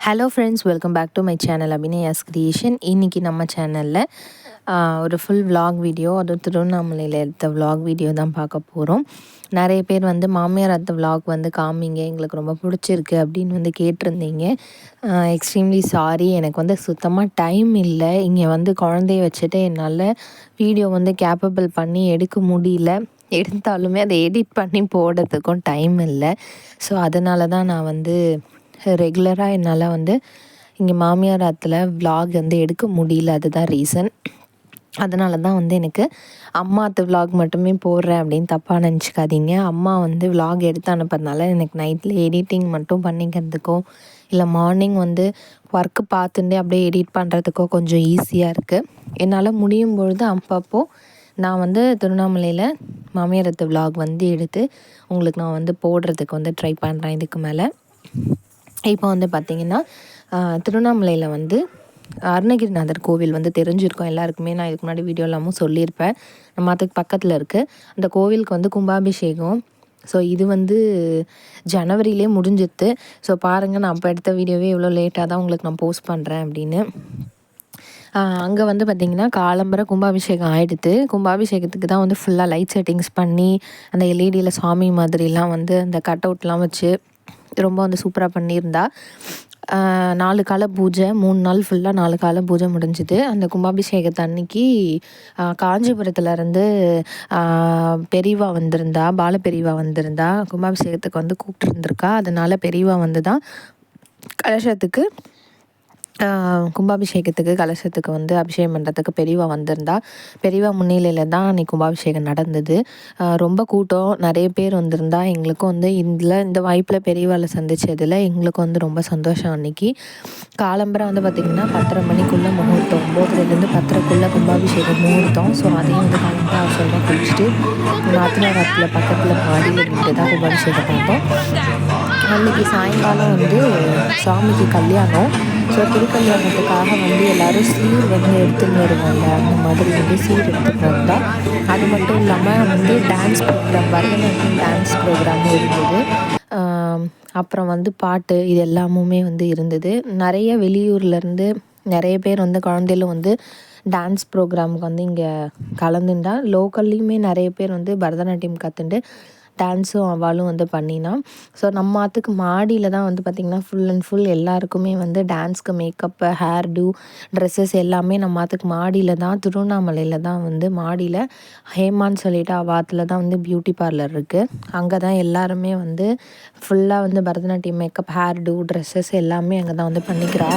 Hello friends, welcome back to my channel Abhinaya's creation. இன்றைக்கி நம்ம சேனலில் ஒரு ஃபுல் vlog வீடியோ, அதுவும் திருவண்ணாமலையில் எடுத்த vlog வீடியோ தான் பார்க்க போகிறோம். நிறைய பேர் மாமியார் அத்தை vlog காமிங்க, எங்களுக்கு ரொம்ப பிடிச்சிருக்கு அப்படின்னு கேட்டிருந்தீங்க. எக்ஸ்ட்ரீம்லி சாரி, எனக்கு சுத்தமாக டைம் இல்லை. இங்கே குழந்தைய வச்சுட்டு என்னால் வீடியோ கேப்பபிள் பண்ணி எடுக்க முடியல. எடுத்தாலுமே அதை எடிட் பண்ணி போடுறதுக்கும் டைம் இல்லை. ஸோ அதனால தான் நான் ரெகுலராக என்னால் இங்கே மாமியார் ஆற்றுல விலாக் எடுக்க முடியல. அதுதான் ரீசன். அதனால தான் எனக்கு அம்மா ஆற்று விலாக் மட்டுமே போடுறேன் அப்படின்னு தப்பாக நினச்சிக்காதீங்க. அம்மா விலாக் எடுத்து அனுப்புறதுனால எனக்கு நைட்டில் எடிட்டிங் மட்டும் பண்ணிக்கிறதுக்கோ இல்லை மார்னிங் ஒர்க்கு பார்த்துட்டே அப்படியே எடிட் பண்ணுறதுக்கோ கொஞ்சம் ஈஸியாக இருக்குது. என்னால் முடியும் பொழுது அப்பப்போ நான் திருவண்ணாமலையில் மாமியார் ஆற்று விலாக் எடுத்து உங்களுக்கு நான் போடுறதுக்கு ட்ரை பண்ணுறேன் இதுக்கு மேலே. இப்போ பார்த்திங்கன்னா திருவண்ணாமலையில் அருணகிரிநாதர் கோவில் தெரிஞ்சிருக்கும் எல்லாருக்குமே. நான் இதுக்கு முன்னாடி வீடியோ எல்லாமும் சொல்லியிருப்பேன். நம்ம அதுக்கு பக்கத்தில் இருக்குது. அந்த கோவிலுக்கு கும்பாபிஷேகம். ஸோ இது ஜனவரியிலே முடிஞ்சிடுது. ஸோ பாருங்கள், நான் அப்போ எடுத்த வீடியோவே எவ்வளோ லேட்டாக தான் உங்களுக்கு நான் போஸ்ட் பண்ணுறேன் அப்படின்னு. அங்கே பார்த்திங்கன்னா காலம்பரை கும்பாபிஷேகம் ஆகிடுது. கும்பாபிஷேகத்துக்கு தான் ஃபுல்லாக லைட் செட்டிங்ஸ் பண்ணி அந்த எல்இடியில் சாமி மாதிரிலாம் அந்த கட் அவுட்லாம் வச்சு ரொம்ப சூப்பராக பண்ணியிருந்தா. 4 கால பூஜை, 3 நாள் ஃபுல்லாக 4 கால பூஜை முடிஞ்சுது. அந்த கும்பாபிஷேகத்தை அன்னைக்கு காஞ்சிபுரத்துலேருந்து பெரியவா வந்திருந்தா, பால பெரியவா வந்திருந்தா. கும்பாபிஷேகத்துக்கு கூப்பிட்டுருந்துருக்கா. அதனால் பெரியவா தான் கலசத்துக்கு கும்பாபிஷேகத்துக்கு கலசத்துக்கு அபிஷேகம் பண்ணுறதுக்கு பெரியவா வந்திருந்தா. பெரியவா முன்னிலையில் தான் அன்றைக்கி கும்பாபிஷேகம் நடந்தது. ரொம்ப கூட்டம், நிறைய பேர் வந்திருந்தா. எங்களுக்கும் இந்த வாய்ப்பில் பெரியவாளை சந்தித்ததில் எங்களுக்கும் ரொம்ப சந்தோஷம். அன்றைக்கி காலம்பரை பார்த்திங்கன்னா 10:30 மணிக்குள்ளே முகூர்த்தம், 9:30லேருந்து 10:30க்குள்ளே கும்பாபிஷேகம் முகூர்த்தம். ஸோ அதையும் காலம்பரை அவசரமாக குளிச்சுட்டு நாத்தனாரத்தில் பக்கத்தில் மாடியில் இருந்து தான் கும்பாபிஷேகம் பார்த்தோம். அன்றைக்கி சாயங்காலம் சாமிக்கு கல்யாணம். ஸோ திருக்கல்யாணத்துக்காக எல்லோரும் சீர் எடுத்துன்னு வருவாங்க. அந்த மாதிரி சீர் எடுத்துகிட்டு வந்தால். அது மட்டும் இல்லாமல் டான்ஸ் ப்ரோக்ராம், பரதநாட்டியம் டான்ஸ் ப்ரோக்ராமும் இருந்தது. அப்புறம் பாட்டு, இது எல்லாமுமே இருந்தது. நிறைய வெளியூர்லேருந்து நிறைய பேர் குழந்தைகளும் டான்ஸ் ப்ரோக்ராமுக்கு இங்கே கலந்துட்டா. லோக்கல்லையுமே நிறைய பேர் பரதநாட்டியம் கற்றுண்டு டான்ஸும் அவளும் பண்ணினா. ஸோ நம்ம ஆற்றுக்கு மாடியில் தான் பார்த்திங்கன்னா ஃபுல் அண்ட் ஃபுல் எல்லாருக்குமே டான்ஸ்க்கு மேக்கப்பு, ஹேர் டூ, ட்ரெஸ்ஸஸ் எல்லாமே நம்ம ஆற்றுக்கு மாடியில் தான், திருவண்ணாமலையில் தான் மாடியில் ஹேமான்னு சொல்லிட்டு ஆற்றுல தான் பியூட்டி பார்லர் இருக்குது. அங்கே தான் எல்லாருமே ஃபுல்லாக Bharatanatyam makeup, hairdo, dresses எல்லாமே அங்கே தான் பண்ணிக்கிறா.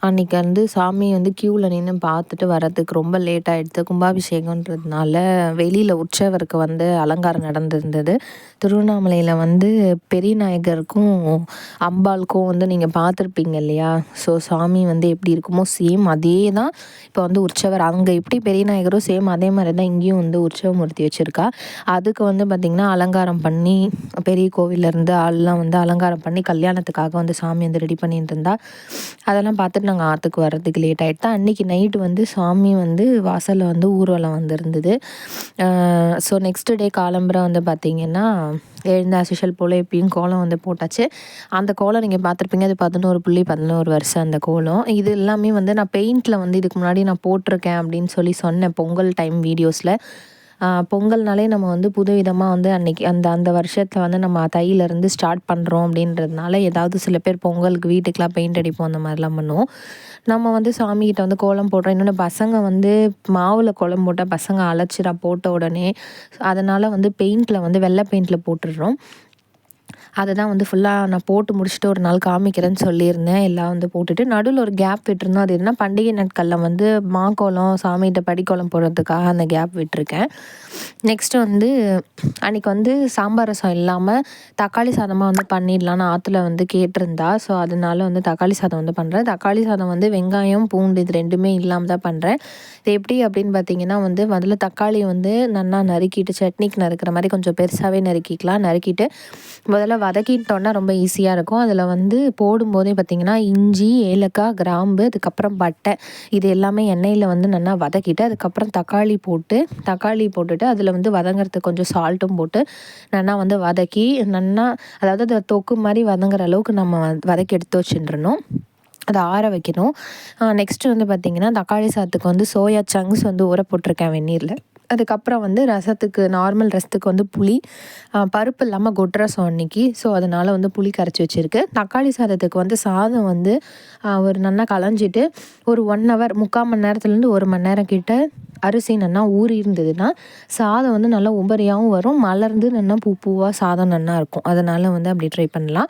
அன்றைக்கி வந்து சாமி வந்து க்யூவில் நின்று பார்த்துட்டு வரதுக்கு ரொம்ப லேட் ஆகிடுது. கும்பாபிஷேகன்றதுனால வெளியில் உற்சவருக்கு வந்து அலங்காரம் நடந்திருந்தது. திருவண்ணாமலையில் வந்து பெரிய நாயகருக்கும் அம்பாளுக்கும் வந்து நீங்கள் பார்த்துருப்பீங்க இல்லையா? ஸோ சாமி வந்து எப்படி இருக்குமோ சேம் அதே தான் இப்போ வந்து உற்சவர் அங்கே எப்படி பெரிய நாயகரும் சேம் அதே மாதிரி தான் இங்கேயும் வந்து உற்சவமூர்த்தி வச்சுருக்கா. அதுக்கு வந்து பார்த்திங்கன்னா அலங்காரம் பண்ணி பெரிய கோவிலேருந்து ஆள்லாம் வந்து அலங்காரம் பண்ணி கல்யாணத்துக்காக வந்து சாமி வந்து ரெடி பண்ணிட்டு இருந்தா. அதெல்லாம் பார்த்துட்டு நாங்கள் ஆற்றுக்கு வர்றதுக்கு லேட் ஆகிட்டு தான். அன்றைக்கி நைட்டு வந்து சாமி வந்து வாசலில் வந்து ஊர்வலம் வந்துருந்தது. ஸோ நெக்ஸ்ட் டே காலம்புரை வந்து பார்த்திங்கன்னா எழுந்த அசிஷல் போல் எப்பயும் கோலம் வந்து போட்டாச்சு. அந்த கோலம் நீங்கள் பார்த்துருப்பீங்க. அது 11 வருஷம் அந்த கோலம். இது எல்லாமே வந்து நான் பெயிண்டில் வந்து இதுக்கு முன்னாடி நான் போட்டிருக்கேன் அப்படின்னு சொன்னேன் பொங்கல் டைம் வீடியோஸில். பொங்கல்னாலே நம்ம வந்து புதுவிதமாக வந்து அன்றைக்கி அந்த வருஷத்தில் வந்து நம்ம தையிலேருந்து ஸ்டார்ட் பண்ணுறோம் அப்படின்றதுனால ஏதாவது சில பேர் பொங்கலுக்கு வீட்டுக்கெலாம் பெயிண்ட் அடிப்போம், அந்த மாதிரிலாம் பண்ணுவோம். நம்ம வந்து சாமிகிட்ட வந்து கோலம் போடுறோம். இன்னொன்று பசங்க வந்து மாவில் கோலம் போட்டால் பசங்க அழைச்சிடா போட்ட உடனே. அதனால் வந்து பெயிண்டில் வந்து வெள்ளை பெயிண்டில் போட்டுடுறோம். அதை தான் வந்து ஃபுல்லாக நான் போட்டு முடிச்சுட்டு ஒரு நாள் காமிக்கிறேன்னு சொல்லியிருந்தேன். எல்லாம் வந்து போட்டுட்டு நடுவில் ஒரு கேப் விட்டுருந்தோம். அது என்ன பண்டிகை நாட்களில் வந்து மாக்கோலம் சாமிகிட்ட படிக்கோலம் போடுறதுக்காக அந்த கேப் விட்டுருக்கேன். நெக்ஸ்ட்டு வந்து அன்றைக்கி வந்து சாம்பார் ரசம் இல்லாமல் தக்காளி சாதமாக வந்து பண்ணிடலான்னு ஆற்றுல வந்து கேட்டிருந்தா. ஸோ அதனால வந்து தக்காளி சாதம் வந்து பண்ணுறேன். தக்காளி சாதம் வந்து வெங்காயம் பூண்டு இது ரெண்டுமே இல்லாமல் தான் பண்ணுறேன். இது எப்படி அப்படின்னு பார்த்தீங்கன்னா வந்து முதல்ல தக்காளி வந்து நல்லா நறுக்கிட்டு சட்னிக்கு நறுக்கிற மாதிரி கொஞ்சம் பெருசாகவே நறுக்கிக்கலாம். நறுக்கிட்டு முதல்ல வதக்கிட்டோன்னா ரொம்ப ஈஸியாக இருக்கும். அதில் வந்து போடும்போதே பார்த்திங்கன்னா இஞ்சி, ஏலக்காய், கிராம்பு, அதுக்கப்புறம் பட்டை இது எல்லாமே எண்ணெயில் வந்து நல்லா வதக்கிட்டு அதுக்கப்புறம் தக்காளி போட்டுட்டு அதில் வந்து வதங்கிறதுக்கு கொஞ்சம் சால்ட்டும் போட்டு நல்லா வந்து வதக்கி நல்லா அதாவது அதை தொக்கு மாதிரி வதங்குற அளவுக்கு நம்ம வதக்கி எடுத்து வச்சுட்டுருணும். அதை ஆற வைக்கணும். நெக்ஸ்ட்டு வந்து பார்த்திங்கன்னா தக்காளி சாதத்துக்கு வந்து சோயா சங்க்ஸ் வந்து ஊற போட்டிருக்கேன் வெந்நீரில். அதுக்கப்புறம் வந்து ரசத்துக்கு நார்மல் ரசத்துக்கு வந்து புளி பருப்பு இல்லாமல் கொட்டு ரசம் அன்றைக்கி. ஸோ அதனால் வந்து புளி கரைச்சி வச்சுருக்கு. தக்காளி சாதத்துக்கு வந்து சாதம் வந்து ஒரு நல்லா களைஞ்சிட்டு ஒரு 1 ஹவர் 3/4 மணி நேரத்துலேருந்து 1 மணி நேரம் கிட்ட அரிசி நல்லா ஊறி இருந்ததுன்னா சாதம் வந்து நல்லா உபரியாகவும் வரும். மலர்ந்து நல்லா பூவாக சாதம் நல்லா இருக்கும். அதனால் வந்து அப்படி ட்ரை பண்ணலாம்.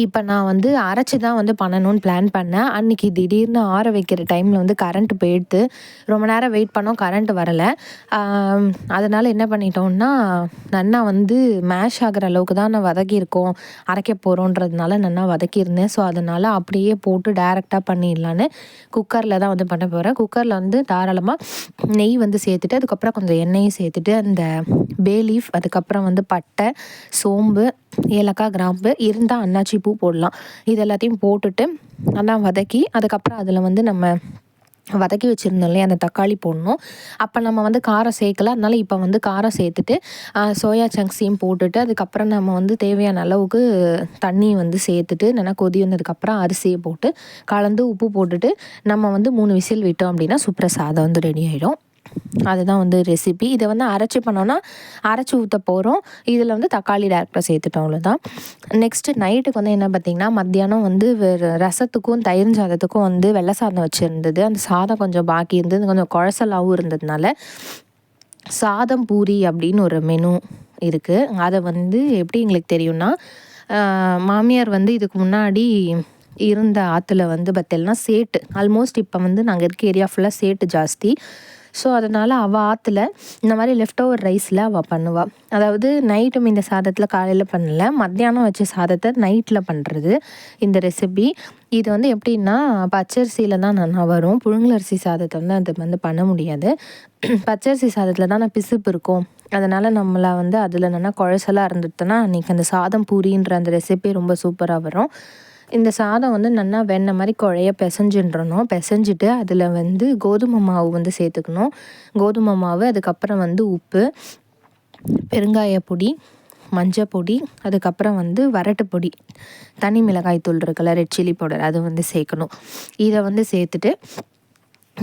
இப்போ நான் வந்து அரைச்சி தான் வந்து பண்ணணும்னு பிளான் பண்ணேன். அன்றைக்கி திடீர்னு ஆற வைக்கிற டைமில் வந்து கரண்ட்டு போயிடுத்து. ரொம்ப நேரம் வெயிட் பண்ணோம், கரண்ட்டு வரலை. அதனால் என்ன பண்ணிட்டோம்னா நல்லா வந்து மேஷ் ஆகிற அளவுக்கு தான் நான் வதக்கியிருக்கோம், அரைக்க போகிறோன்றதுனால நல்லா வதக்கியிருந்தேன். ஸோ அதனால் அப்படியே போட்டு டேரெக்டாக பண்ணிடலான்னு குக்கரில் தான் வந்து பண்ண போகிறேன். குக்கரில் வந்து தாராளமாக நெய் வந்து சேர்த்துட்டு அதுக்கப்புறம் கொஞ்சம் எண்ணெயும் சேர்த்துட்டு அந்த பே லீஃப் அதுக்கப்புறம் வந்து பட்டை, சோம்பு, ஏலக்காய், கிராம்பு இருந்தால் அன்னாச்சி பூ போடலாம். இது எல்லாத்தையும் போட்டுட்டு நல்லா வதக்கி அதுக்கப்புறம் அதில் வந்து நம்ம வதக்கி வச்சுருந்தோம் இல்லையா அந்த தக்காளி போடணும். அப்போ நம்ம வந்து காரம் சேர்க்கல. அதனால் இப்போ வந்து காரம் சேர்த்துட்டு சோயா சங்க்ஸையும் போட்டுட்டு அதுக்கப்புறம் நம்ம வந்து தேவையான அளவுக்கு தண்ணி வந்து சேர்த்துட்டு நல்லா கொதி வந்ததுக்கப்புறம் அரிசியை போட்டு கலந்து உப்பு போட்டுட்டு நம்ம வந்து 3 விசில் விட்டோம் அப்படின்னா சூப்பராக சாதம் வந்து ரெடி ஆகிடும். அதுதான் வந்து ரெசிபி. இதை வந்து அரைச்சி பண்ணோன்னா அரைச்சி ஊற்ற போகிறோம். இதில் வந்து தக்காளி டேரெக்டாக சேர்த்துட்டோம், அவ்வளோதான். நெக்ஸ்ட்டு நைட்டுக்கு வந்து என்ன பார்த்திங்கன்னா மத்தியானம் வந்து ரசத்துக்கும் தயிர் சாதத்துக்கும் வந்து வெள்ளை சாதம் வச்சுருந்தது. அந்த சாதம் கொஞ்சம் பாக்கி இருந்தது, கொஞ்சம் குழசலாகவும் இருந்ததுனால சாதம் பூரி அப்படின்னு ஒரு மெனு இருக்குது. அதை வந்து எப்படி எங்களுக்கு தெரியும்னா மாமியார் வந்து இதுக்கு முன்னாடி இருந்த ஆற்றுல வந்து பார்த்தீங்கன்னா சேட்டு ஆல்மோஸ்ட் இப்போ வந்து நாங்கள் இருக்க ஏரியா ஃபுல்லாக சேட்டு ஜாஸ்தி. ஸோ அதனால் அவள் ஆற்றுல இந்த மாதிரி லெஃப்ட் ஓவர் ரைஸில் அவள் பண்ணுவாள். அதாவது நைட்டு இந்த சாதத்தில் காலையில் பண்ணல, மத்தியானம் வச்ச சாதத்தை நைட்டில் பண்ணுறது இந்த ரெசிபி. இது வந்து எப்படின்னா பச்சரிசியில் தான் நல்லா வரும். புழுங்கலரிசி சாதத்தை வந்து அது வந்து பண்ண முடியாது. பச்சரிசி சாதத்தில் தான் பிசுப்பு இருக்கும். அதனால் நம்மளை வந்து அதில் நல்லா குழசலாக இருந்துட்டுனா அன்றைக்கி அந்த சாதம் பூரின்ற அந்த ரெசிபி ரொம்ப சூப்பராக வரும். இந்த சாதம் வந்து நல்லா வெண்ணெய் மாதிரி குழைய பிசைஞ்சிட்டு அதில் வந்து கோதுமை மாவு வந்து சேர்த்துக்கணும். கோதுமை மாவு, அதுக்கப்புறம் வந்து உப்பு, பெருங்காய பொடி, மஞ்சள் பொடி, அதுக்கப்புறம் வந்து வரட்டு பொடி, தனி மிளகாய் தூள் இருக்குல்ல, ரெட் சில்லி பவுடர், அது வந்து சேர்க்கணும். இதை வந்து சேர்த்துட்டு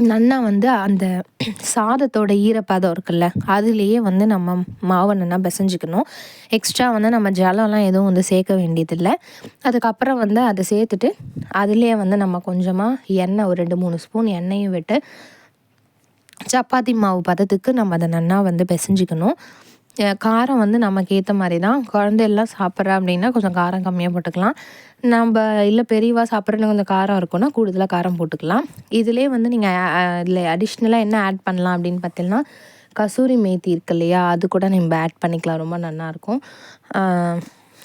நல்லா வந்து அந்த சாதத்தோட ஈரப்பதம் இருக்குல்ல அதுலேயே வந்து நம்ம மாவை நல்லா பிசைஞ்சிக்கணும். எக்ஸ்ட்ரா வந்து நம்ம ஜலம்லாம் எதுவும் வந்து சேர்க்க வேண்டியதில்லை. அதுக்கப்புறம் வந்து அதை சேர்த்துட்டு அதுலேயே வந்து நம்ம கொஞ்சமாக எண்ணெய் ஒரு 2-3 ஸ்பூன் எண்ணெயும் விட்டு சப்பாத்தி மாவு பதத்துக்கு நம்ம அதை நல்லா வந்து பிசைஞ்சிக்கணும். காரம் வந்து நமக்கு ஏற்ற மாதிரி தான். குழந்தையெல்லாம் சாப்பிட்றா அப்படின்னா கொஞ்சம் காரம் கம்மியாக போட்டுக்கலாம். நம்ம இல்லை பெரியவா சாப்பிட்றன்னு கொஞ்சம் காரம் இருக்குன்னா கூடுதலாக காரம் போட்டுக்கலாம். இதிலே வந்து நீங்கள் இதில் அடிஷ்னலாக என்ன ஆட் பண்ணலாம் அப்படின்னு பார்த்தீங்கன்னா, கசூரி மேத்தி இருக்கு இல்லையா, அது கூட நம்ம ஆட் பண்ணிக்கலாம். ரொம்ப நல்லாயிருக்கும்.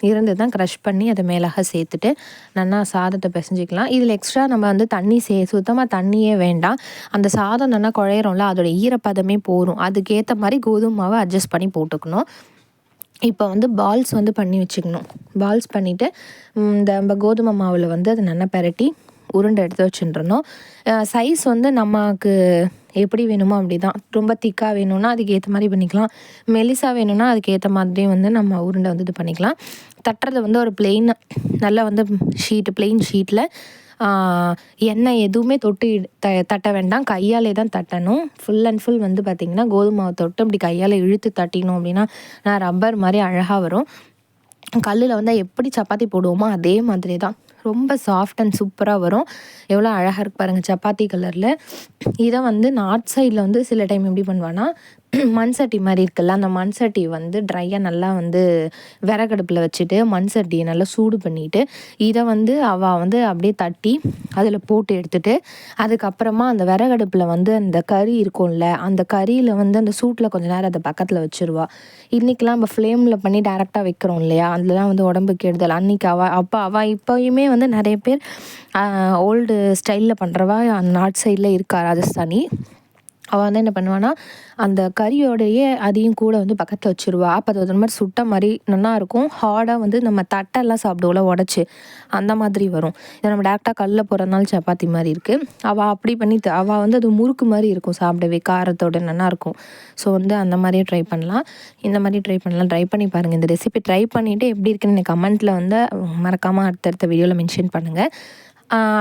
இருந்து தான் க்ரஷ் பண்ணி அதை மேலாக சேர்த்துட்டு நல்லா சாதத்தை பிசைஞ்சிக்கலாம். இதில் எக்ஸ்ட்ரா நம்ம வந்து தண்ணி சுத்தமாக தண்ணியே வேண்டாம். அந்த சாதம் நல்லா குழையிறோம்ல, அதோட ஈரப்பதமே போதும். அதுக்கேற்ற மாதிரி கோதுமை மாவை அட்ஜஸ்ட் பண்ணி போட்டுக்கணும். இப்போ வந்து பால்ஸ் வந்து பண்ணி வச்சுக்கணும். பால்ஸ் பண்ணிவிட்டு நம்ம கோதுமை மாவில் வந்து அதை நல்லா பெரட்டி உருண்டை எடுத்து வச்சுட்டுருந்தோம். சைஸ் வந்து நமக்கு எப்படி வேணுமோ அப்படி தான். ரொம்ப திக்காக வேணும்னா அதுக்கு ஏற்ற மாதிரி பண்ணிக்கலாம். மெலிசாக வேணும்னா அதுக்கு ஏற்ற மாதிரியும் வந்து நம்ம உருண்டை வந்து இது பண்ணிக்கலாம். தட்டுறது வந்து ஒரு நல்லா வந்து பிளெயின் ஷீட்டில் எண்ணெய் எதுவுமே தொட்டு தட்ட வேண்டாம். கையாலே தான் தட்டணும். ஃபுல் அண்ட் ஃபுல் வந்து பார்த்திங்கன்னா கோதுமை மாவை தொட்டு அப்படி கையால் இழுத்து தட்டினோம் அப்படின்னா நான் ரப்பர் மாதிரி அழகாக வரும். கல்லில் வந்து எப்படி சப்பாத்தி போடுவோமோ அதே மாதிரி தான் ரொம்ப சாஃப்ட் அண்ட் சூப்பராக வரும். எவ்வளோ அழகாக இருக்குது பாருங்கள் சப்பாத்தி கலரில். இதை வந்து நார்த் சைடில் வந்து சில டைம் எப்படி பண்ணுவான்னா, மண் சட்டி மாதிரி இருக்குல்ல, அந்த மண் சட்டி வந்து ட்ரையாக நல்லா வந்து விறகடுப்பில் வச்சுட்டு மண் சட்டியை நல்லா சூடு பண்ணிவிட்டு இதை வந்து அவள் வந்து அப்படியே தட்டி அதில் போட்டு எடுத்துகிட்டு அதுக்கப்புறமா அந்த விறகடுப்பில் வந்து அந்த கறி இருக்கும்ல, அந்த கறியில் வந்து அந்த சூட்டில் கொஞ்சம் நேரம் அதை பக்கத்தில் வச்சுருவா. இன்றைக்கெலாம் நம்ம ஃப்ளேமில் பண்ணி டேரெக்டாக வைக்கிறோம் இல்லையா, அதெல்லாம் வந்து உடம்புக்கு கெடுதல். அன்றைக்கி அவள் இப்போயுமே வந்து நிறைய பேர் ஓல்டு ஸ்டைலில் பண்ணுறவா நார்த் சைடில் இருக்கா, ராஜஸ்தானி. அவள் வந்து என்ன பண்ணுவான்னா அந்த கறியோடையே அதையும் கூட வந்து பக்கத்தில் வச்சுருவா. அப்போ அது ஒரு மாதிரி சுட்ட மாதிரி நல்லாயிருக்கும். ஹார்டாக வந்து நம்ம தட்டெல்லாம் சாப்பிடுவோம்ல உடச்சி, அந்த மாதிரி வரும். இதை நம்ம டேரெக்டாக கல்லில் போடுறதுனால சப்பாத்தி மாதிரி இருக்குது. அவள் அப்படி பண்ணி அவள் வந்து அது முறுக்கு மாதிரி இருக்கும் சாப்பிடவே, காரத்தோடு நல்லாயிருக்கும். ஸோ வந்து அந்த மாதிரியே ட்ரை பண்ணலாம். இந்த மாதிரி ட்ரை பண்ணி பாருங்கள். இந்த ரெசிபி ட்ரை பண்ணிவிட்டு எப்படி இருக்குன்னு எனக்கு கமெண்ட்டில் வந்து மறக்காமல் அடுத்தடுத்த வீடியோவில் மென்ஷன் பண்ணுங்கள்.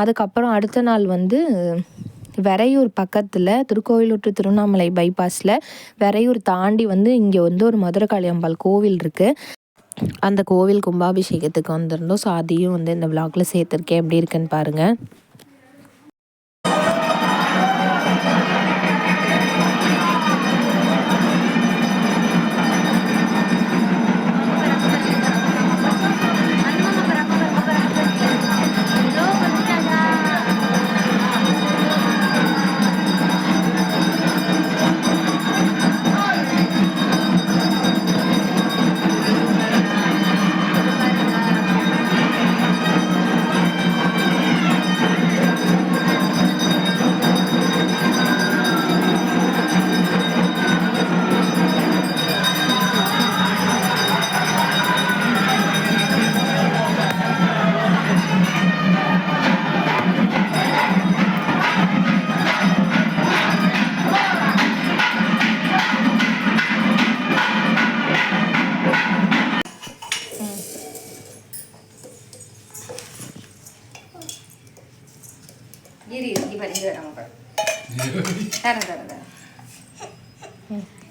அதுக்கப்புறம் அடுத்த நாள் வந்து வெறையூர் பக்கத்தில் திருக்கோவிலூர் டு திருவண்ணாமலை பைபாஸில் வெறையூர் தாண்டி வந்து இங்கே வந்து ஒரு மதுரகாளி அம்பாள் கோவில் இருக்குது. அந்த கோவில் கும்பாபிஷேகத்துக்கு வந்திருந்தோம். ஸோ அதையும் வந்து இந்த விளாகில் சேர்த்துருக்கேன். எப்படி இருக்குன்னு பாருங்கள்.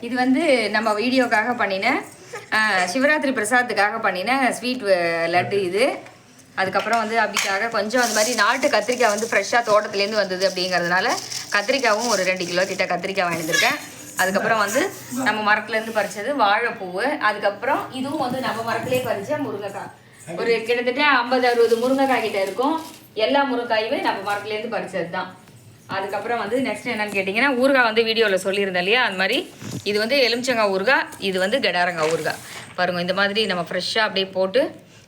இது வந்து நம்ம வீடியோக்காக பண்ணின சிவராத்திரி பிரசாதத்துக்காக பண்ணின ஸ்வீட் லட்டு இது. அதுக்கப்புறம் வந்து அப்படிக்காக கொஞ்சம் அந்த மாதிரி நாட்டு கத்திரிக்காய் வந்து ஃப்ரெஷ்ஷாக தோட்டத்துலேருந்து வந்தது அப்படிங்கிறதுனால கத்திரிக்காயும் ஒரு 2 கிலோ கிட்ட கத்திரிக்காய் வாங்கியிருக்கேன். அதுக்கப்புறம் வந்து நம்ம மரத்துலேருந்து பறித்தது வாழைப்பூவு. அதுக்கப்புறம் இதுவும் வந்து நம்ம மரத்துலேயே பறித்த முருங்கைக்காய். ஒரு கிட்டத்தட்ட 50-60 முருங்கைக்காய் கிட்ட இருக்கும். எல்லா முருங்கைக்காயுமே நம்ம மரத்துலேருந்து பறித்தது தான். அதுக்கப்புறம் வந்து நெக்ஸ்ட் என்னென்னு கேட்டிங்கன்னா, ஊறுகாய் வந்து வீடியோவில் சொல்லியிருந்தேன் இல்லையா, அது மாதிரி இது வந்து எலுமிச்சங்காய் ஊறுகாய், இது வந்து கெடாரங்காய் ஊறுகாய். பாருங்கள், இந்த மாதிரி நம்ம ஃப்ரெஷ்ஷாக அப்படியே போட்டு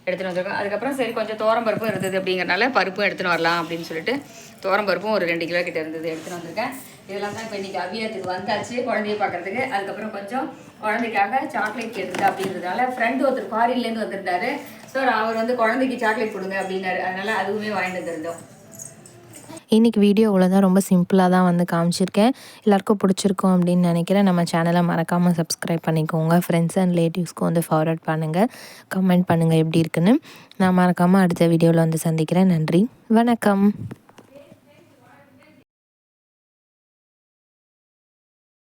எடுத்துகிட்டு வந்திருக்கோம். அதுக்கப்புறம் சரி கொஞ்சம் தோரம்பருப்பும் இருந்தது அப்படிங்கிறனால பருப்பும் எடுத்துகிட்டு வரலாம் அப்படின்னு சொல்லிட்டு தோரம்பருப்பும் ஒரு 2 கிலோ கிட்ட இருந்தது எடுத்துகிட்டு வந்திருக்கேன். இதெல்லாம் தான் இப்போ இன்றைக்கி அபியாத்துக்கு வந்தாச்சு குழந்தைய பார்க்குறதுக்கு. அதுக்கப்புறம் கொஞ்சம் குழந்தைக்காக சாக்லேட் கேட்டுது அப்படின்றதுனால ஃப்ரெண்டு ஒருத்தர் ஃபாரின்லேருந்து வந்திருந்தாரு. ஸோ அவர் வந்து குழந்தைக்கு சாக்லேட் கொடுங்க அப்படின்னாரு. அதனால் அதுவுமே வாங்கிட்டு வந்துருந்தோம். இன்றைக்கி வீடியோ தான் ரொம்ப சிம்பிளாக தான் வந்து காமிச்சிருக்கேன். எல்லாருக்கும் பிடிச்சிருக்கும் அப்படின்னு நினைக்கிறேன். நம்ம சேனலை மறக்காமல் சப்ஸ்கிரைப் பண்ணிக்கோங்க. ஃப்ரெண்ட்ஸ் அண்ட் ரிலேட்டிவ்ஸ்க்கும் வந்து ஃபார்வர்ட் பண்ணுங்கள், கமெண்ட் பண்ணுங்கள் எப்படி இருக்குன்னு. நான் மறக்காமல் அடுத்த வீடியோவில் வந்து சந்திக்கிறேன். நன்றி, வணக்கம்.